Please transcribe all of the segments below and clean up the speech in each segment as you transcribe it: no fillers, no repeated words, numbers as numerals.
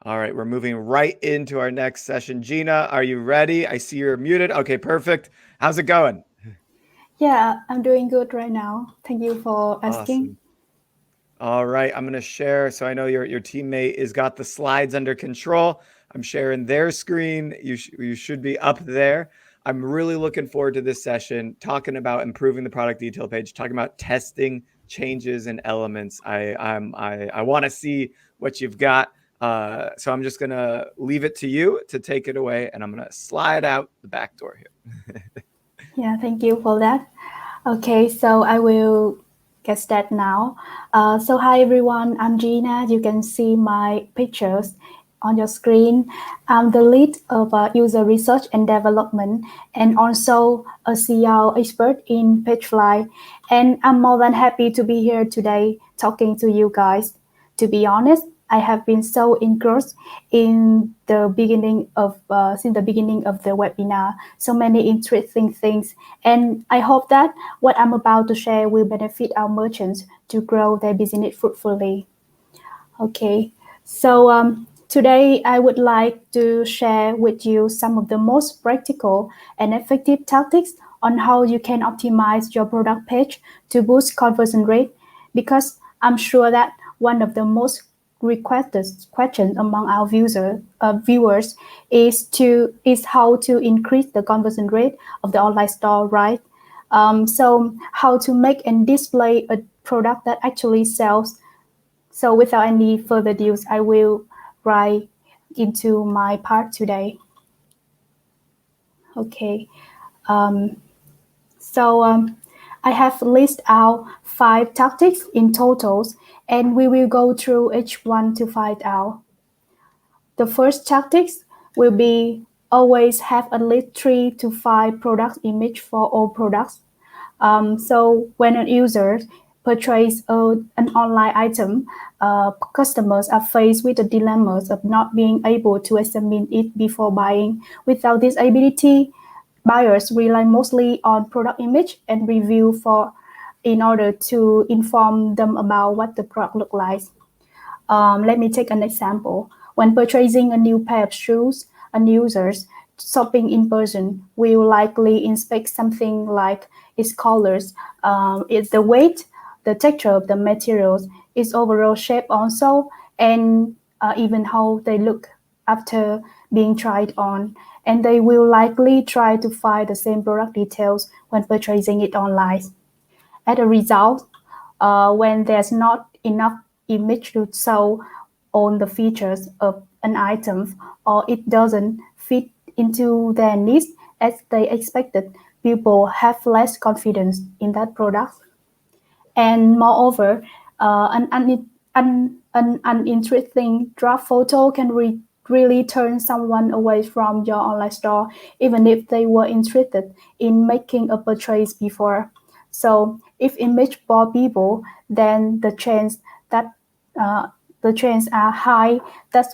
All right, we're moving right into our next session. Gina, are you ready? I see you're muted. Okay, perfect. How's it going? Yeah, I'm doing good right now. Thank you for asking. Awesome. All right, I'm going to share. So I know your teammate has got the slides under control. I'm sharing their screen. You should be up there. I'm really looking forward to this session, talking about improving the product detail page, talking about testing changes and elements. I want to see what you've got. So I'm just gonna leave it to you to take it away, and I'm gonna slide out the back door here. Yeah, thank you for that. Okay, so I will get started now. So hi everyone, I'm Gina. You can see my pictures on your screen. I'm the lead of user research and development and also a SEO expert in PageFly. And I'm more than happy to be here today talking to you guys. To be honest, I have been so engrossed in the beginning of since the beginning of the webinar. So many interesting things, and I hope that what I'm about to share will benefit our merchants to grow their business fruitfully. Okay, so today I would like to share with you some of the most practical and effective tactics on how you can optimize your product page to boost conversion rate, because I'm sure that one of the most requested questions among our viewers is how to increase the conversion rate of the online store, right? So how to make and display a product that actually sells. So without any further ado, I will right into my part today. Okay. Um, so I have listed out 5 tactics in totals, and we will go through each one to find out. The first tactics will be always have at least 3 to 5 product image for all products. So when a user purchase an online item, customers are faced with the dilemmas of not being able to examine it before buying. Without this ability, buyers rely mostly on product image and review for in order to inform them about what the product looks like. Let me take an example. When purchasing a new pair of shoes, a users shopping in person will likely inspect something like its colors, its the weight, the texture of the materials, its overall shape also, and even how they look after being tried on. And they will likely try to find the same product details when purchasing it online. As a result, when there's not enough image to show all the features of an item, or it doesn't fit into their needs as they expected, people have less confidence in that product. And moreover, an uninteresting draft photo can really turn someone away from your online store, even if they were interested in making a purchase before. So if image bore people, then that uh, the chance are high that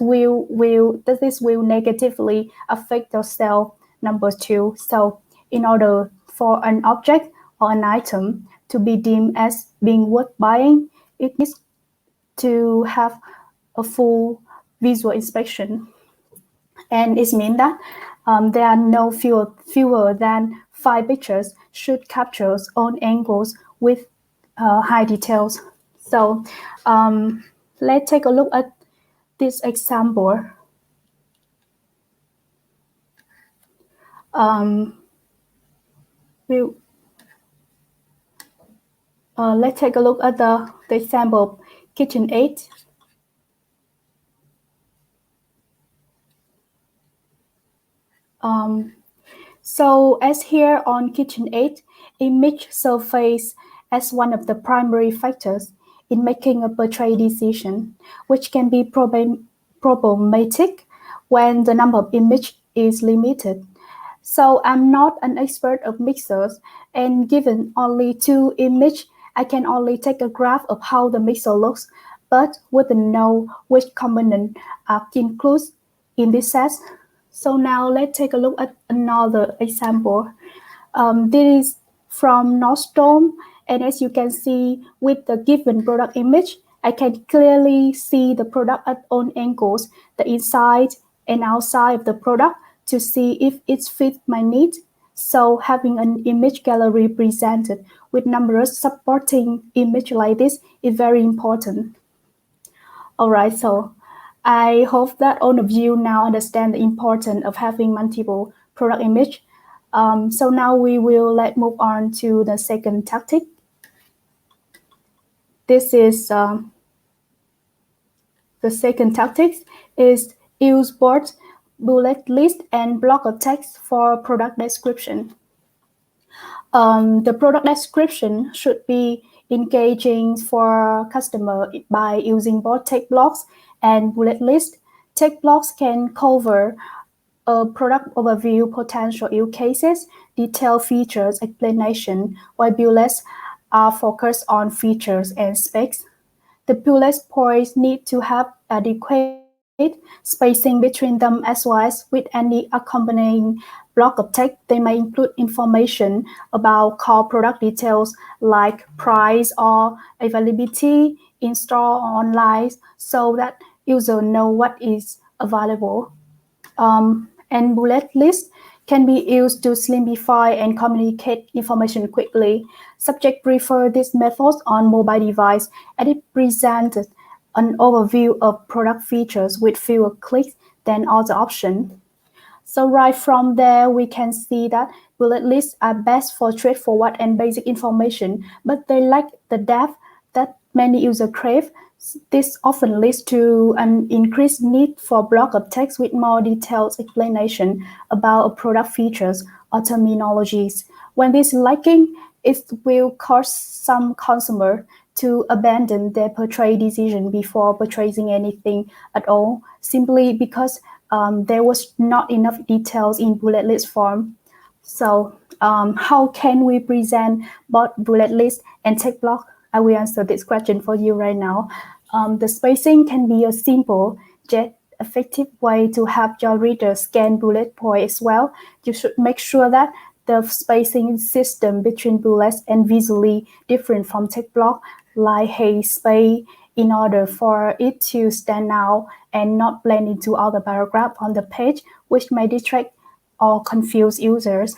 this will negatively affect your sale numbers too. So in order for an object or an item to be deemed as being worth buying, it needs to have a full visual inspection. And it means that there are no fewer than 5 pictures should capture all angles with high details. So let's take a look at this example. Um, we'll, let's take a look at the example of kitchen 8. So as here on kitchen 8, image surface as one of the primary factors in making a purchase decision, which can be problematic when the number of image is limited. So I'm not an expert of mixers, and given only 2 images, I can only take a graph of how the mixer looks, but wouldn't know which component are included in this set. So now let's take a look at another example. This is from Nordstrom, and as you can see with the given product image, I can clearly see the product at all angles, the inside and outside of the product to see if it fits my needs. So having an image gallery presented with numerous supporting images like this is very important. Alright, so I hope that all of you now understand the importance of having multiple product image. So now we will move on to the second tactic. This is the second tactic is use both bullet list and block of text for product description. The product description should be engaging for customer by using both text blocks and bullet list. Text blocks can cover a product overview, potential use cases, detailed features explanation, while bullets are focused on features and specs. The bullet points need to have adequate spacing between them as well as with any accompanying block of text. They may include information about core product details like price or availability in store or online so that users know what is available. And bullet lists can be used to simplify and communicate information quickly. Subjects prefer these methods on mobile device as it presents an overview of product features with fewer clicks than other options. So right from there, we can see that bullet lists are best for straightforward and basic information, but they lack the depth that many users crave. This often leads to an increased need for block of text with more detailed explanation about a product features or terminologies. When this is lacking, it will cause some consumer to abandon their purchase decision before purchasing anything at all, simply because there was not enough details in bullet list form. So how can we present both bullet list and text block? I will answer this question for you right now. The spacing can be a simple yet effective way to have your reader scan bullet points as well. You should make sure that the spacing system between bullets and visually different from text block, like a space in order for it to stand out and not blend into other paragraph on the page, which may distract or confuse users.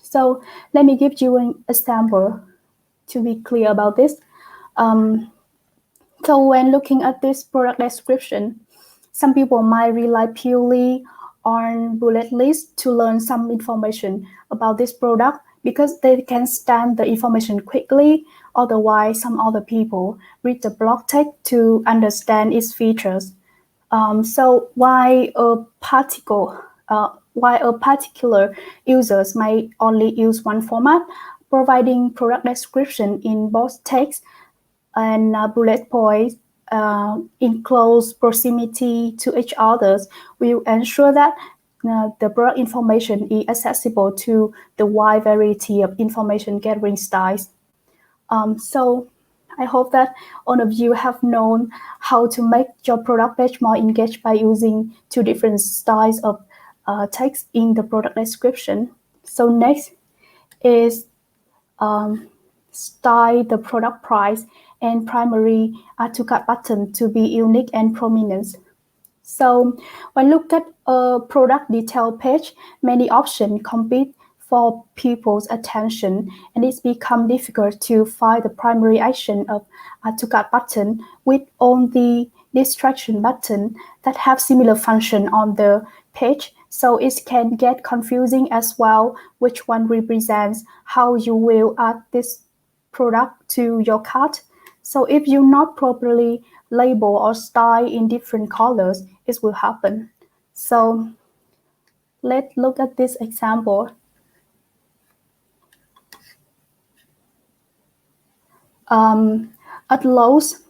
So let me give you an example to be clear about this. So when looking at this product description, some people might rely purely on bullet list to learn some information about this product because they can scan the information quickly. Otherwise, some other people read the blog text to understand its features. So why a particular users may only use one format, providing product description in both text and bullet points in close proximity to each other will ensure that the product information is accessible to the wide variety of information gathering styles. So I hope that all of you have known how to make your product page more engaged by using two different styles of text in the product description. So next is style the product price and primary add to cart button to be unique and prominent. So when look at a product detail page, many options compete for people's attention, and it's become difficult to find the primary action of add to cart button with only distraction button that have similar function on the page. So it can get confusing as well which one represents how you will add this product to your cart. So if you not properly label or style in different colors, it will happen. So let's look at this example. At Lowe's,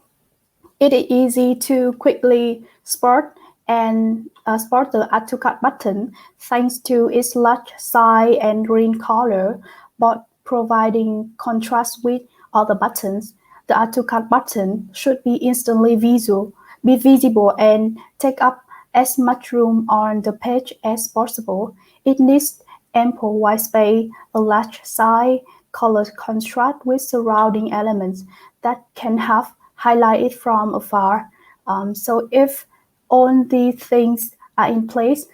it is easy to quickly spot the add to cart button thanks to its large size and green color, but providing contrast with other buttons. The add to cart button should be instantly visible and take up as much room on the page as possible. It needs ample white space, a large size, color contrast with surrounding elements that can have highlight it from afar. So if all these things are in place,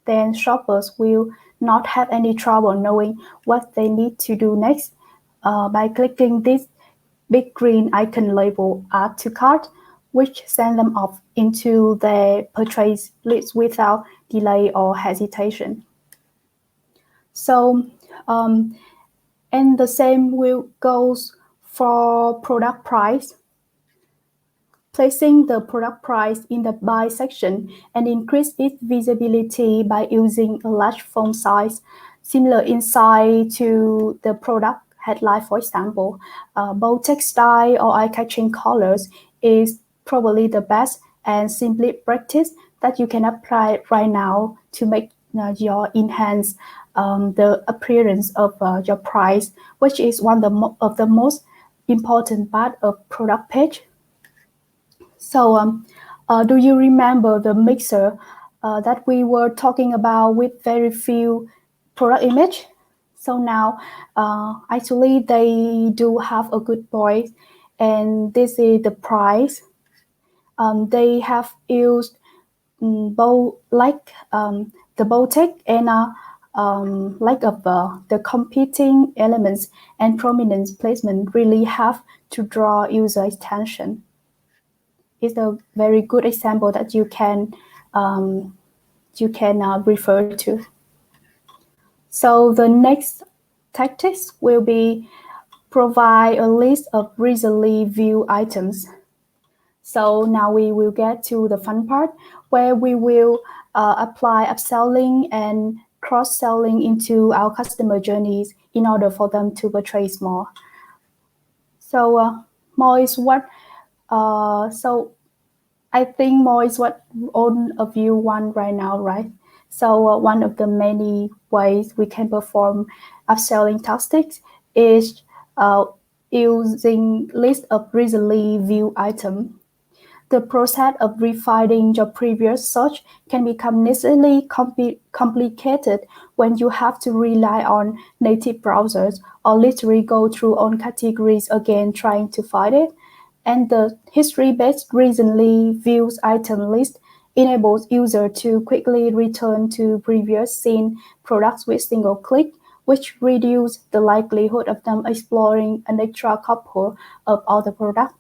then shoppers will not have any trouble knowing what they need to do next. By clicking this big green icon labeled Add to Cart, which sends them off into their purchase list without delay or hesitation. So, and the same will goes for product price. Placing the product price in the buy section and increase its visibility by using a large font size, similar inside to the product headline, for example. Bold text style or eye-catching colors is probably the best and simply practice that you can apply right now to make your enhance the appearance of your price, which is one of the most important part of product page. So, do you remember the mixer that we were talking about with very few product image? So now, actually, they do have a good point, and this is the price. They have used both the Baltic and like of the competing elements and prominence placement really have to draw user attention. Is a very good example that you can refer to. So the next tactics will be provide a list of recently viewed items. So now we will get to the fun part where we will apply upselling and cross-selling into our customer journeys in order for them to purchase more. So more is what. So I think more is what all of you want right now, right? So one of the many ways we can perform upselling tactics is using list of recently viewed items. The process of refining your previous search can become necessarily complicated when you have to rely on native browsers or literally go through all categories again trying to find it. And the history-based recently viewed item list enables users to quickly return to previous seen products with single click, which reduces the likelihood of them exploring an extra couple of other products.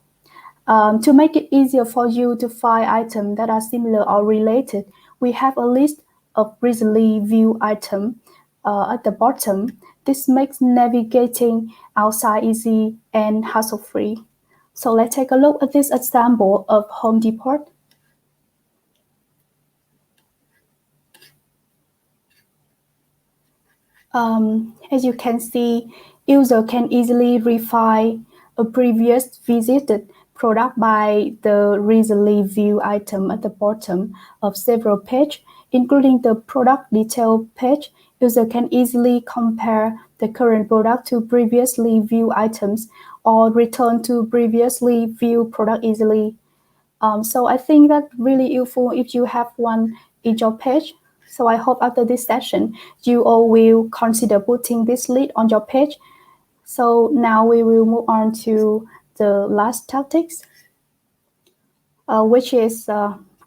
To make it easier for you to find items that are similar or related, we have a list of recently viewed items at the bottom. This makes navigating outside easy and hassle-free. So let's take a look at this example of Home Depot. As you can see, user can easily refine a previous visited product by the recently viewed item at the bottom of several pages, including the product detail page. User can easily compare the current product to previously viewed items or return to previously viewed product easily. So I think that's really useful if you have one in your page. So I hope after this session, you all will consider putting this list on your page. So now we will move on to the last tactics, which is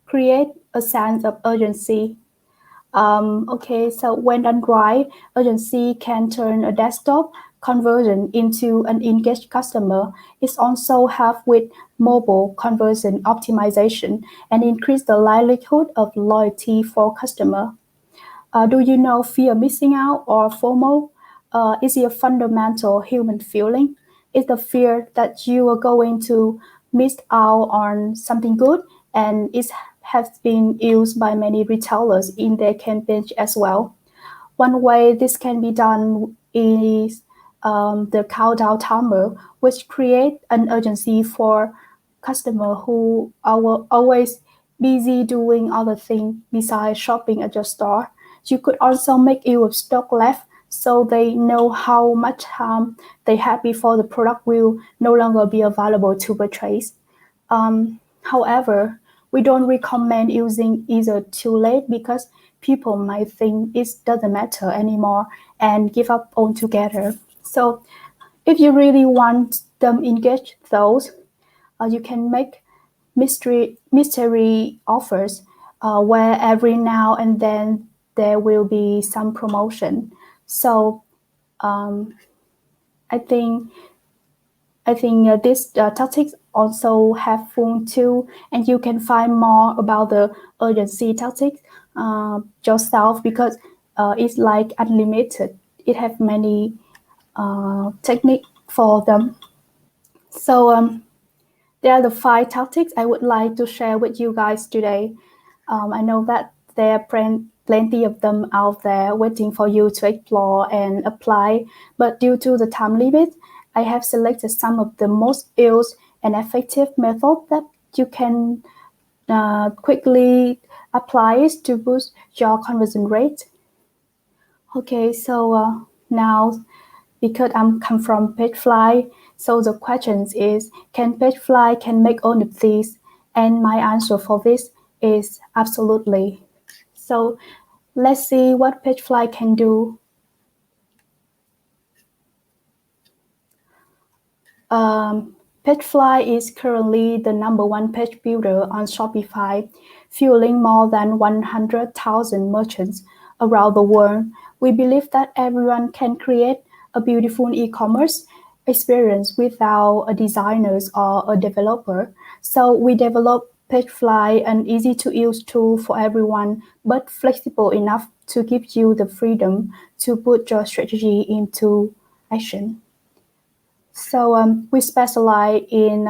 create a sense of urgency. Okay, so when done right, urgency can turn a desktop conversion into an engaged customer. It's also help with mobile conversion optimization and increase the likelihood of loyalty for customer. Do you know fear of missing out or FOMO is a fundamental human feeling? It's the fear that you are going to miss out on something good, and it has been used by many retailers in their campaigns as well. One way this can be done is the countdown timer, which creates an urgency for customers who are always busy doing other things besides shopping at your store. You could also make use of stock left so they know how much time they have before the product will no longer be available to purchase. However, we don't recommend using either too late because people might think it doesn't matter anymore and give up altogether. So if you really want them engaged, those You can make mystery offers where every now and then there will be some promotion. So I think this tactics also helpful too, and you can find more about the urgency tactics yourself because it's like unlimited. It has many technique for them. So there are the 5 tactics I would like to share with you guys today. I know that there are plenty of them out there waiting for you to explore and apply, but due to the time limit, I have selected some of the most used and effective methods that you can quickly apply to boost your conversion rate. Okay, so now because I'm come from PageFly, so the question is, can PageFly can make all of these? And my answer for this is absolutely. So let's see what PageFly can do. PageFly is currently the #1 page builder on Shopify, fueling more than 100,000 merchants around the world. We believe that everyone can create a beautiful e-commerce experience without a designer or a developer. So we developed PageFly, an easy-to-use tool for everyone, but flexible enough to give you the freedom to put your strategy into action. So we specialize in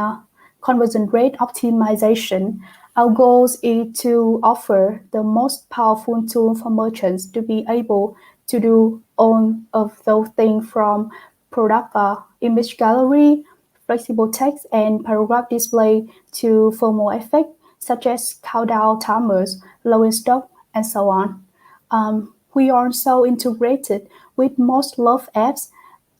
conversion rate optimization. Our goal is to offer the most powerful tool for merchants to be able to do all of those things from product image gallery, flexible text, and paragraph display to formal effects such as countdown timers, low in stock, and so on. We are also integrated with most love apps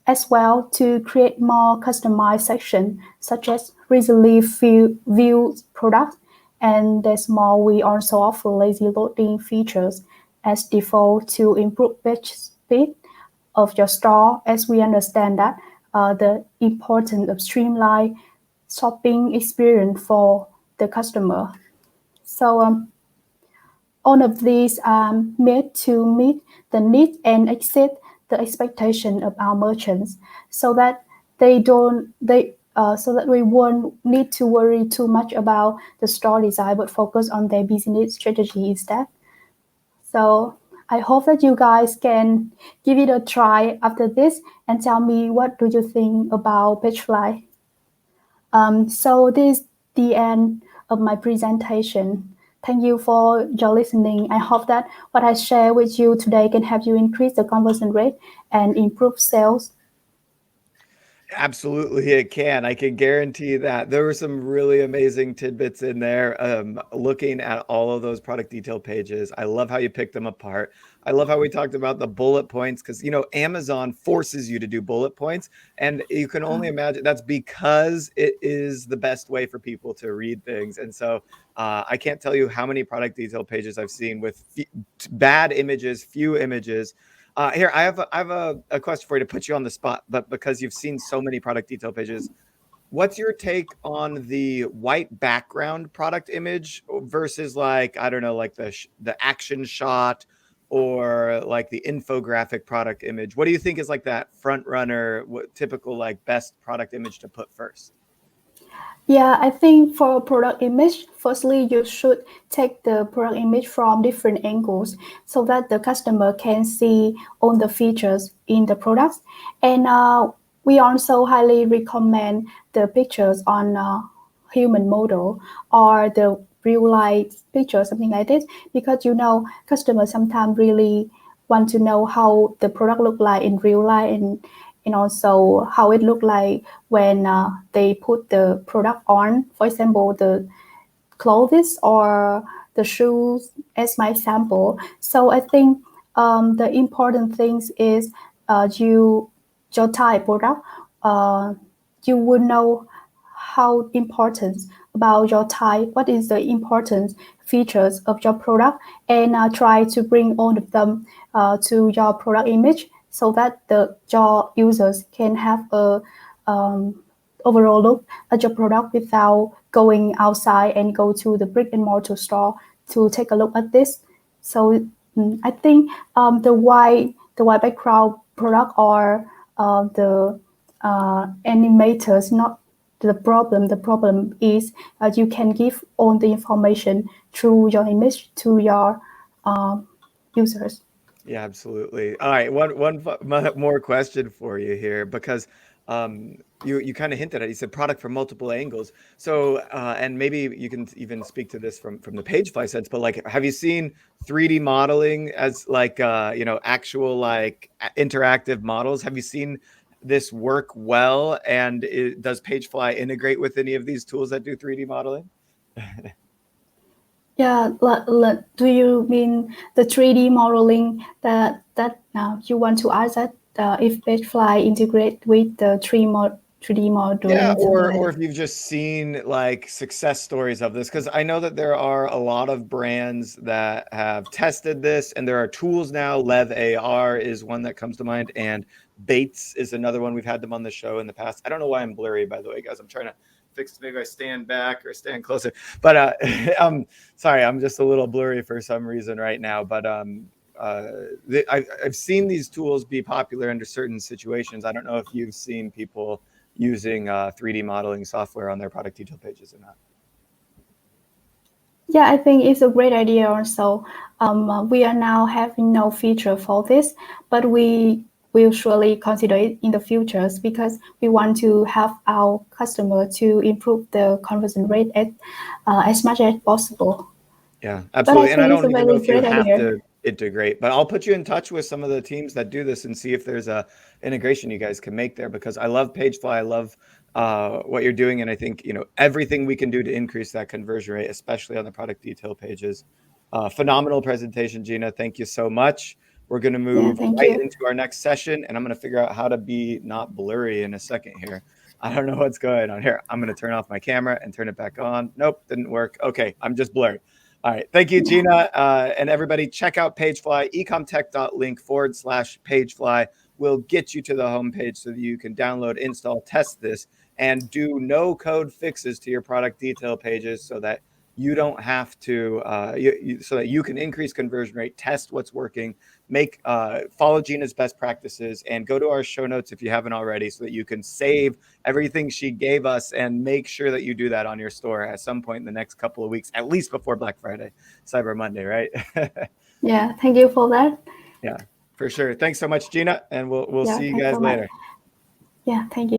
as well to create more customized sections such as recently viewed products. And there's more, we also offer lazy loading features as default to improve page speed of your store, as we understand that the importance of streamline shopping experience for the customer. So all of these are made to meet the needs and exceed the expectation of our merchants, so that so that we won't need to worry too much about the store design, but focus on their business strategy instead. So I hope that you guys can give it a try after this and tell me what do you think about PageFly. So this is the end of my presentation. Thank you for your listening. I hope that what I share with you today can help you increase the conversion rate and improve sales. Absolutely, it can. I can guarantee that. There were some really amazing tidbits in there. Looking at all of those product detail pages, I love how you picked them apart. I love how we talked about the bullet points because, Amazon forces you to do bullet points. And you can only imagine that's because it is the best way for people to read things. And so I can't tell you how many product detail pages I've seen with bad images, few images. Here, I have a question for you to put you on the spot, but because you've seen so many product detail pages, what's your take on the white background product image versus like, I don't know, like the action shot or like the infographic product image? What do you think is like that front runner, typical like best product image to put first? Yeah, I think for a product image, firstly, you should take the product image from different angles so that the customer can see all the features in the products. And we also highly recommend the pictures on human model or the real life picture, something like this, because customers sometimes really want to know how the product look like in real life, and also how it look like when they put the product on, for example, the clothes or the shoes as my example. So I think the important things is your type product. You would know how important about your type, what is the important features of your product, and try to bring all of them to your product image so that your users can have overall look at your product without going outside and go to the brick and mortar store to take a look at this. So I think the white background product or the animators not the problem. The problem is you can give all the information through your image to your users. Yeah, absolutely. All right, one more question for you here, because you kind of hinted at it. You said product from multiple angles. So and maybe you can even speak to this from the PageFly sense, but like, have you seen 3D modeling as like actual like interactive models? Have you seen this work well? And does PageFly integrate with any of these tools that do 3D modeling? Yeah, do you mean the 3D modeling that you want to ask that if PageFly integrate with the 3D Yeah, modeling, something like or if that? you've just seen like success stories of this, because I know that there are a lot of brands that have tested this, and there are tools now. Lev AR is one that comes to mind, and Bates is another one. We've had them on the show in the past. I don't know why I'm blurry, by the way, guys. I'm trying to fix. Maybe I stand back or stand closer. But sorry, I'm just a little blurry for some reason right now. But I've seen these tools be popular under certain situations. I don't know if you've seen people using 3D modeling software on their product detail pages or not. Yeah, I think it's a great idea also. We are now having no feature for this, but we will surely consider it in the futures because we want to have our customer to improve the conversion rate as much as possible. Yeah, But I absolutely. And I think it's a don't even know very if you great have idea. to integrate, but I'll put you in touch with some of the teams that do this and see if there's a integration you guys can make there, because I love PageFly. I love what you're doing. And I think, everything we can do to increase that conversion rate, especially on the product detail pages. Phenomenal presentation, Gina. Thank you so much. We're going to Yeah, move thank right you. into our next session, and I'm going to figure out how to be not blurry in a second here. I don't know what's going on here. I'm going to turn off my camera and turn it back on. Nope, didn't work. Okay, I'm just blurry. All right. Thank you, Yeah. Gina. And everybody, check out PageFly, ecomtech.link/PageFly will get you to the homepage so that you can download, install, test this, and do no code fixes to your product detail pages so that you don't have to, so that you can increase conversion rate, test what's working, follow Gina's best practices, and go to our show notes if you haven't already so that you can save everything she gave us and make sure that you do that on your store at some point in the next couple of weeks, at least before Black Friday, Cyber Monday, right? Yeah, thank you for that. Yeah, for sure. Thanks so much, Gina, and we'll Yeah, see you thanks guys so much. later. Yeah, thank you.